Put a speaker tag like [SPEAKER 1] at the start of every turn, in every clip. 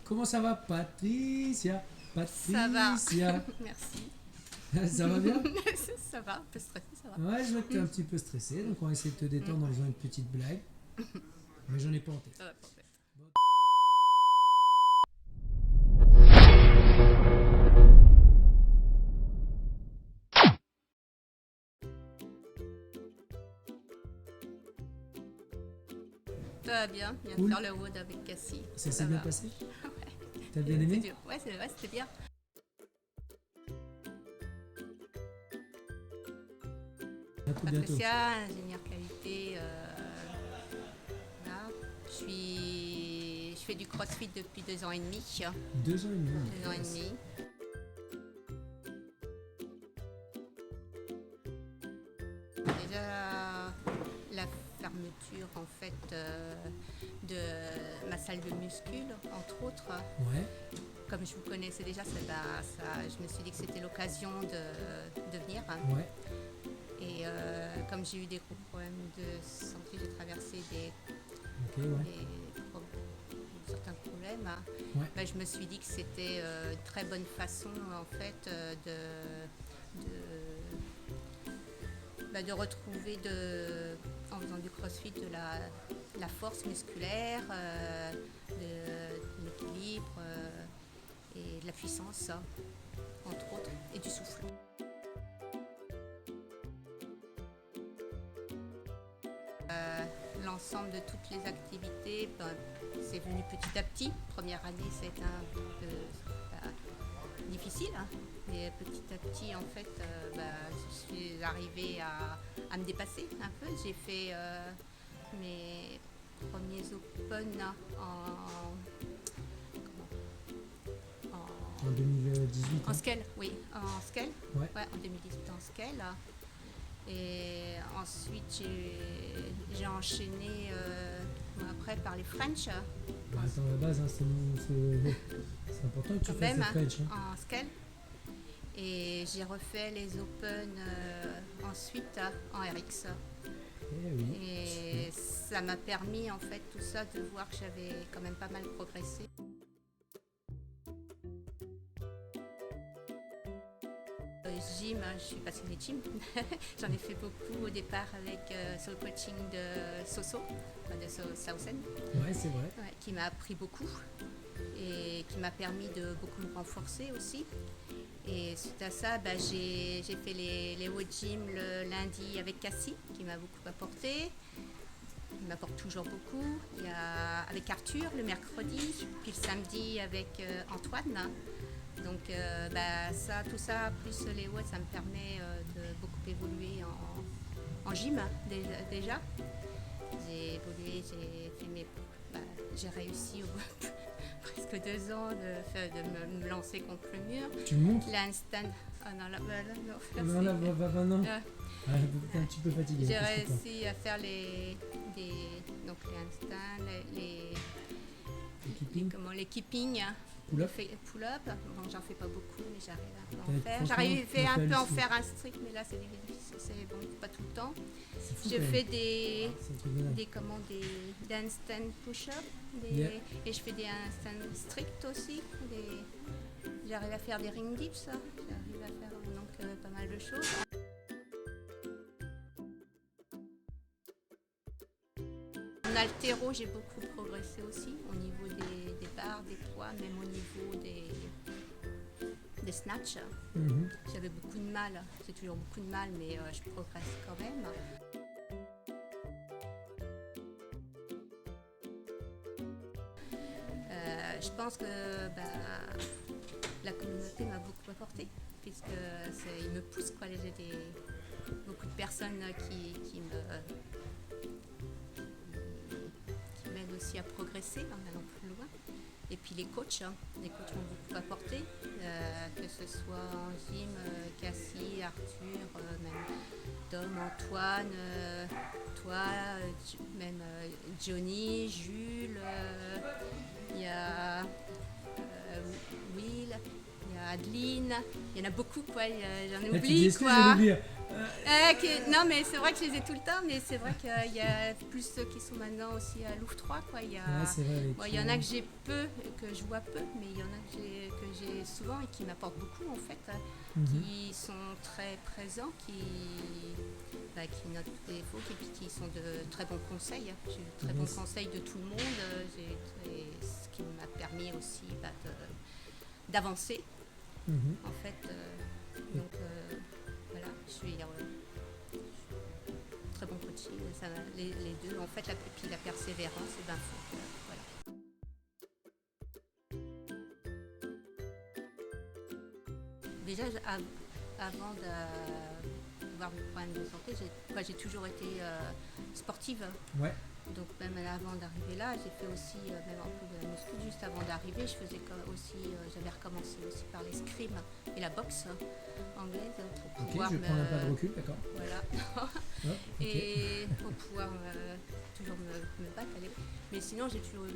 [SPEAKER 1] Comment ça va, Patricia?
[SPEAKER 2] Ça va.
[SPEAKER 1] Patricia.
[SPEAKER 2] Merci.
[SPEAKER 1] Ça va bien?
[SPEAKER 2] Ça va, un peu stressé, ça va.
[SPEAKER 1] Ouais, je vois que t'es un petit peu stressé, donc on va essayer de te détendre en faisant une petite blague. Mais j'en ai pas en tête.
[SPEAKER 2] Ça va, parfait. Ça va bien, je viens
[SPEAKER 1] Cool.
[SPEAKER 2] de faire le wood avec Cassie.
[SPEAKER 1] Ça s'est bien
[SPEAKER 2] va.
[SPEAKER 1] passé?
[SPEAKER 2] Ouais.
[SPEAKER 1] T'as bien
[SPEAKER 2] C'est
[SPEAKER 1] aimé?
[SPEAKER 2] dur. Ouais, c'était bien.
[SPEAKER 1] À tout bientôt.
[SPEAKER 2] Patricia, ingénieur qualité. Voilà. Je fais du crossfit depuis 2 ans et demi.
[SPEAKER 1] 2 ans et demi.
[SPEAKER 2] 2 ans et demi. Déjà, la fermeture en fait de ma salle de muscule, entre autres.
[SPEAKER 1] Ouais.
[SPEAKER 2] Comme je vous connaissais déjà, je me suis dit que c'était l'occasion de venir.
[SPEAKER 1] Ouais.
[SPEAKER 2] Et comme j'ai eu des gros problèmes de santé, j'ai traversé
[SPEAKER 1] Ok, ouais.
[SPEAKER 2] certains problèmes.
[SPEAKER 1] Ouais.
[SPEAKER 2] Ben, je me suis dit que c'était une très bonne façon en fait de retrouver en faisant du crossfit de la force musculaire, de l'équilibre et de la puissance, entre autres, et du souffle. L'ensemble de toutes les activités, c'est venu petit à petit. Première année, c'était un peu difficile, hein. Mais petit à petit, en fait, je suis arrivée à me dépasser un peu. J'ai fait mes premiers Open
[SPEAKER 1] En 2018.
[SPEAKER 2] en
[SPEAKER 1] hein.
[SPEAKER 2] scale, oui, en scale.
[SPEAKER 1] Ouais.
[SPEAKER 2] Ouais, en 2018 en scale. Et ensuite, j'ai enchaîné après par les French.
[SPEAKER 1] Bah, attends, à la base, hein, c'est important que tu
[SPEAKER 2] Quand
[SPEAKER 1] fasses
[SPEAKER 2] même,
[SPEAKER 1] le French. Hein.
[SPEAKER 2] en scale. Et j'ai refait les Open ensuite en RX.
[SPEAKER 1] Eh oui.
[SPEAKER 2] Et ça m'a permis en fait tout ça de voir que j'avais quand même pas mal progressé. Gym, je suis passionnée de gym. J'en ai fait beaucoup au départ sur le coaching de Soso, de Sausen,
[SPEAKER 1] Ouais, c'est vrai.
[SPEAKER 2] ouais, qui m'a appris beaucoup et qui m'a permis de beaucoup me renforcer aussi. Et suite à ça, j'ai fait les Wood Gym le lundi avec Cassie, qui m'a beaucoup apporté. Il m'apporte toujours beaucoup. Il y a avec Arthur le mercredi, puis le samedi avec Antoine. Donc tout ça, plus les WOD, ça me permet de beaucoup évoluer en gym déjà. J'ai évolué, j'ai réussi presque 2 ans de me lancer contre le mur.
[SPEAKER 1] Tu me montres?
[SPEAKER 2] L'handstand, oh non, là,
[SPEAKER 1] Non, là, non.
[SPEAKER 2] Euh,
[SPEAKER 1] Ah, t'es un petit peu fatigué.
[SPEAKER 2] j'ai
[SPEAKER 1] qu'est-ce que
[SPEAKER 2] réussi à faire les handstands, les keeping,
[SPEAKER 1] Pull-up.
[SPEAKER 2] pull-up. Bon, j'en fais pas beaucoup, mais j'arrive un peu à
[SPEAKER 1] T'as-
[SPEAKER 2] en faire.
[SPEAKER 1] franchement,
[SPEAKER 2] J'arrive
[SPEAKER 1] faut
[SPEAKER 2] un peu à en
[SPEAKER 1] halluciner.
[SPEAKER 2] faire un strict, mais là c'est difficile, c'est bon, pas tout le temps.
[SPEAKER 1] C'est fou,
[SPEAKER 2] Je
[SPEAKER 1] quand même.
[SPEAKER 2] fais des
[SPEAKER 1] C'est un truc de dingue.
[SPEAKER 2] des handstand push-up,
[SPEAKER 1] Yeah.
[SPEAKER 2] et je fais des handstand strict aussi. J'arrive à faire des ring dips, j'arrive à faire donc pas mal de choses. En haltéro, j'ai beaucoup progressé aussi au niveau des barres, des poids, même au niveau des snatchs.
[SPEAKER 1] Mhm.
[SPEAKER 2] J'avais beaucoup de mal, j'ai toujours beaucoup de mal, mais je progresse quand même. Je pense que la communauté m'a beaucoup apporté, puisque il me pousse, quoi. J'ai beaucoup de personnes qui m'aident aussi à progresser en allant plus loin. Et puis les coachs m'ont beaucoup apporté, que ce soit en gym, Cassie, Arthur, même Dom, Antoine, toi, même Johnny, Jules, il y a Will, il y a Adeline, il y en a beaucoup, quoi. J'en
[SPEAKER 1] Là, tu dis,
[SPEAKER 2] oublie,
[SPEAKER 1] excuse,
[SPEAKER 2] quoi.
[SPEAKER 1] Olivier.
[SPEAKER 2] Non, mais c'est vrai que je les ai tout le temps, mais c'est vrai qu'il y a plus ceux qui sont maintenant aussi à Louvre 3, quoi.
[SPEAKER 1] C'est vrai, les
[SPEAKER 2] Il y en a que j'ai peu, que je vois peu, mais il y en a que j'ai souvent et qui m'apportent beaucoup, en fait, qui sont très présents, qui notent tous les défauts, et puis qui sont de très bons conseils. J'ai eu de très bons conseils de tout le monde, ce qui m'a permis aussi d'avancer, en fait. Donc, voilà, je suis très bon coaching, les deux, en fait, et puis la persévérance, et voilà. Déjà, avant d'avoir mes problèmes de santé, j'ai toujours été sportive.
[SPEAKER 1] Ouais.
[SPEAKER 2] Donc même avant d'arriver là, j'ai fait aussi même un peu de muscu. Juste avant d'arriver, je faisais aussi, j'avais recommencé aussi par l'escrime et la boxe anglaise pour pouvoir
[SPEAKER 1] je vais prendre un pas de recul, d'accord.
[SPEAKER 2] Voilà. Et pour pouvoir toujours me battre. Mais sinon, j'ai toujours eu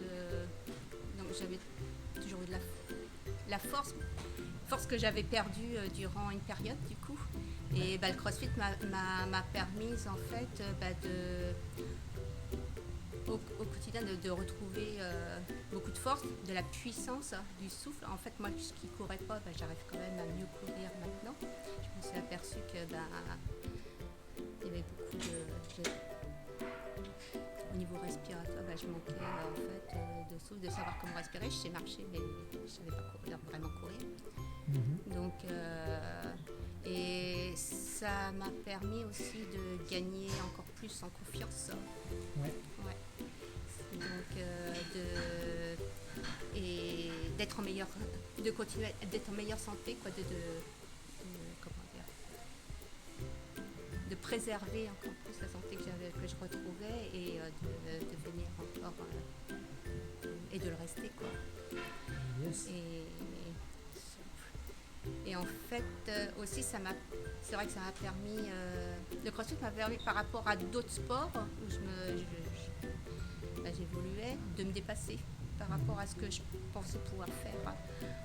[SPEAKER 2] j'avais toujours eu de la force que j'avais perdue durant une période du coup. Et le CrossFit m'a permis en fait au quotidien de retrouver beaucoup de force, de la puissance, du souffle. En fait, moi qui ne courais pas, j'arrive quand même à mieux courir maintenant. Je me suis aperçue que il y avait beaucoup au niveau respiratoire, je manquais en fait de souffle, de savoir comment respirer. Je sais marcher, mais je ne savais pas vraiment courir. Donc, et ça m'a permis aussi de gagner encore plus en confiance. Ouais. Donc, et d'être de continuer d'être en meilleure santé, quoi, comment dire, de préserver encore plus la santé que je retrouvais et de venir encore et de le rester, quoi.
[SPEAKER 1] Yes.
[SPEAKER 2] Et en fait, aussi, c'est vrai que ça m'a permis, le CrossFit m'a permis par rapport à d'autres sports où j'évoluais, de me dépasser par rapport à ce que je pensais pouvoir faire.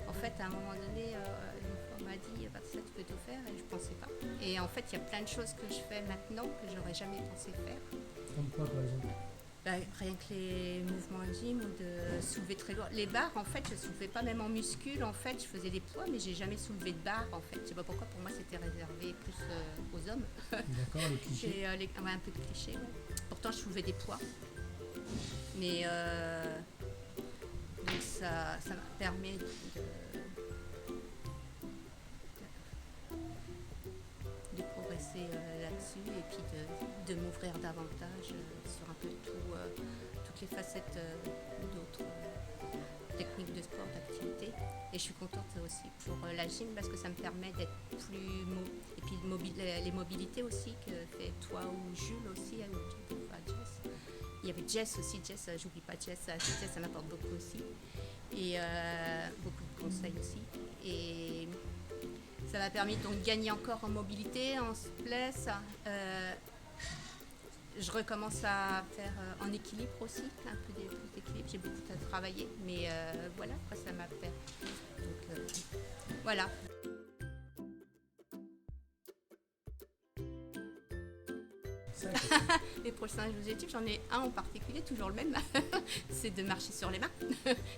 [SPEAKER 2] En fait, à un moment donné, on m'a dit, ça tu peux tout faire, et je ne pensais pas. Et en fait, il y a plein de choses que je fais maintenant que j'aurais jamais pensé faire.
[SPEAKER 1] Comme quoi, par exemple?
[SPEAKER 2] Rien que les mouvements en gym ou de soulever très lourd. Les barres, en fait, je ne soulevais pas même en muscule. En fait, je faisais des poids, mais j'ai jamais soulevé de barres. En fait, je sais pas pourquoi. Pour moi, c'était réservé plus aux hommes.
[SPEAKER 1] D'accord, les clichés.
[SPEAKER 2] Un peu de clichés. Ouais. Pourtant, je soulevais des poids. Mais donc ça m'a permis de progresser là-dessus et puis de m'ouvrir davantage sur un peu toutes les facettes d'autres techniques de sport, d'activité. Et je suis contente aussi pour la gym parce que ça me permet d'être plus et puis les mobilités aussi que fait toi ou Jules aussi, Jess. Il y avait Jess aussi, j'oublie pas Jess, ça m'apporte beaucoup aussi. Et beaucoup de conseils aussi. Et ça m'a permis donc de gagner encore en mobilité, en souplesse. Je recommence à faire en équilibre aussi, un peu d'équilibre. J'ai beaucoup à travailler, mais voilà, ça m'a fait. Donc voilà. Les prochains objectifs, j'en ai un en particulier, toujours le même, c'est de marcher sur les mains.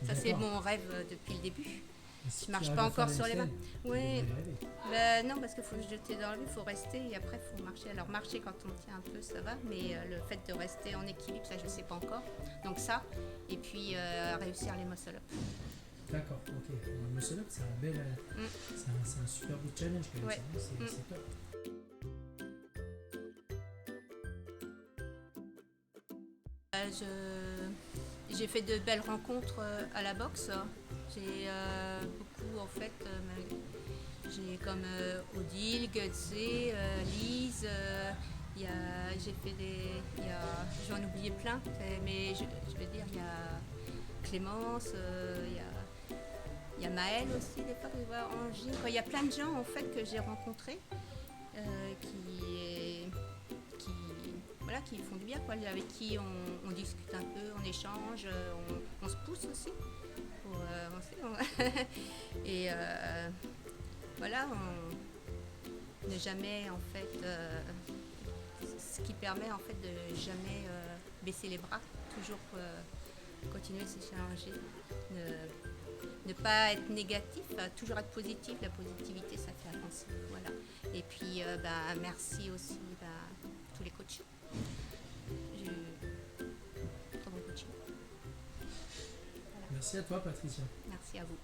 [SPEAKER 2] Ça, c'est mon rêve depuis le début. Je ne marche pas encore sur les mains. Oui, non, parce qu'il faut se jeter dans le vide, il faut rester et après il faut marcher. Alors marcher quand on tient un peu, ça va, mais le fait de rester en équilibre, ça je ne sais pas encore. Donc ça, et puis réussir les muscle-up.
[SPEAKER 1] D'accord, ok. Le muscle-up, c'est un super beau challenge quand même. Ouais. C'est top.
[SPEAKER 2] J'ai fait de belles rencontres à la boxe. J'ai beaucoup en fait, j'ai comme Odile, Gutsé, Lise, j'ai fait j'en ai oublié plein, mais je veux dire, il y a Clémence, il y a Maëlle aussi, des fois, en gym. Il y a plein de gens en fait que j'ai rencontrés qui font du bien, quoi, avec qui on discute un peu, on échange, on se pousse aussi pour avancer. Et voilà, ne jamais, en fait, ce qui permet, en fait, de jamais baisser les bras, toujours continuer à se challenger, ne pas être négatif, toujours être positif. La positivité, ça fait avancer. Voilà. Et puis, merci aussi à tous les coachs. J'ai eu très bon coaching. Voilà.
[SPEAKER 1] Merci à toi, Patricia.
[SPEAKER 2] Merci à vous.